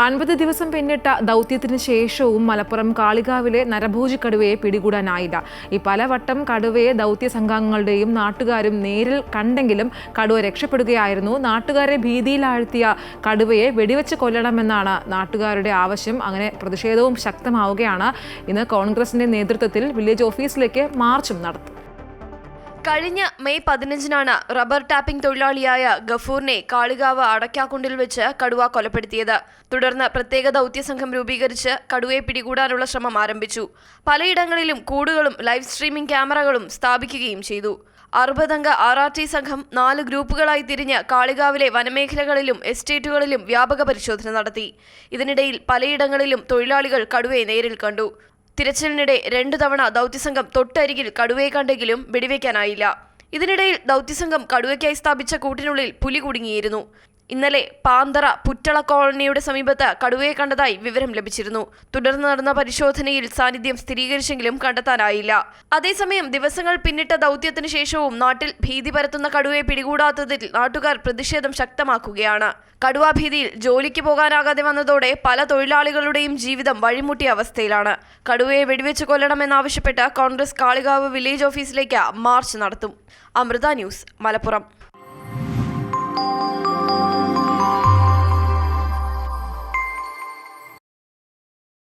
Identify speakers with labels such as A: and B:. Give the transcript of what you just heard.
A: 50 ദിവസം പിന്നിട്ട ദൗത്യത്തിന് ശേഷവും മലപ്പുറം കാളികാവിലെ നരഭോജി കടുവയെ പിടികൂടാനായില്ല. പലവട്ടം കടുവയെ ദൗത്യ സംഘങ്ങളുടെയും നാട്ടുകാരും നേരിൽ കണ്ടെങ്കിലും കടുവ രക്ഷപ്പെടുകയായിരുന്നു. നാട്ടുകാരെ ഭീതിയിലാഴ്ത്തിയ കടുവയെ വെടിവെച്ച് കൊല്ലണമെന്നാണ് നാട്ടുകാരുടെ ആവശ്യം. അങ്ങനെ പ്രതിഷേധവും ശക്തമാവുകയാണ്. ഇന്ന് കോൺഗ്രസിന്റെ നേതൃത്വത്തിൽ വില്ലേജ് ഓഫീസിലേക്ക് മാർച്ചും നടത്തും.
B: കഴിഞ്ഞ മെയ് 15-നാണ് റബ്ബർ ടാപ്പിംഗ് തൊഴിലാളിയായ ഗഫൂറിനെ കാളികാവ് അടയ്ക്കാക്കുണ്ടിൽ വെച്ച് കടുവ കൊലപ്പെടുത്തിയത്. തുടർന്ന് പ്രത്യേക ദൗത്യസംഘം രൂപീകരിച്ച് കടുവയെ പിടികൂടാനുള്ള ശ്രമം ആരംഭിച്ചു. പലയിടങ്ങളിലും കൂടുകളും ലൈവ് സ്ട്രീമിംഗ് ക്യാമറകളും സ്ഥാപിക്കുകയും ചെയ്തു. 60-അംഗ RRT സംഘം 4 ഗ്രൂപ്പുകളായി തിരിഞ്ഞ് കാളികാവിലെ വനമേഖലകളിലും എസ്റ്റേറ്റുകളിലും വ്യാപക പരിശോധന നടത്തി. ഇതിനിടയിൽ പലയിടങ്ങളിലും തൊഴിലാളികൾ കടുവയെ നേരിൽ കണ്ടു. തിരച്ചിലിനിടെ 2 തവണ ദൗത്യസംഘം തൊട്ടരികിൽ കടുവയെ കണ്ടെങ്കിലും വെടിവെക്കാനായില്ല. ഇതിനിടയിൽ ദൗത്യസംഘം കടുവയ്ക്കായി സ്ഥാപിച്ച കൂട്ടിനുള്ളിൽ പുലി കുടുങ്ങിയിരുന്നു. ഇന്നലെ പാന്തറ പുറ്റള കോളനിയുടെ സമീപത്ത് കടുവയെ കണ്ടതായി വിവരം ലഭിച്ചിരുന്നു. തുടർന്ന് നടന്ന പരിശോധനയിൽ സാന്നിധ്യം സ്ഥിരീകരിച്ചെങ്കിലും കണ്ടെത്താനായില്ല. അതേസമയം ദിവസങ്ങൾ പിന്നിട്ട ദൗത്യത്തിന് ശേഷവും നാട്ടിൽ ഭീതി പരത്തുന്ന കടുവയെ പിടികൂടാത്തതിൽ നാട്ടുകാർ പ്രതിഷേധം ശക്തമാക്കുകയാണ്. കടുവാഭീതിയിൽ ജോലിക്ക് പോകാനാകാതെ വന്നതോടെ പല തൊഴിലാളികളുടെയും ജീവിതം വഴിമുട്ടിയ അവസ്ഥയിലാണ്. കടുവയെ വെടിവെച്ച് കൊല്ലണമെന്നാവശ്യപ്പെട്ട് കോൺഗ്രസ് കാളികാവ് വില്ലേജ് ഓഫീസിലേക്ക് മാർച്ച് നടത്തും. അമൃത ന്യൂസ്, മലപ്പുറം.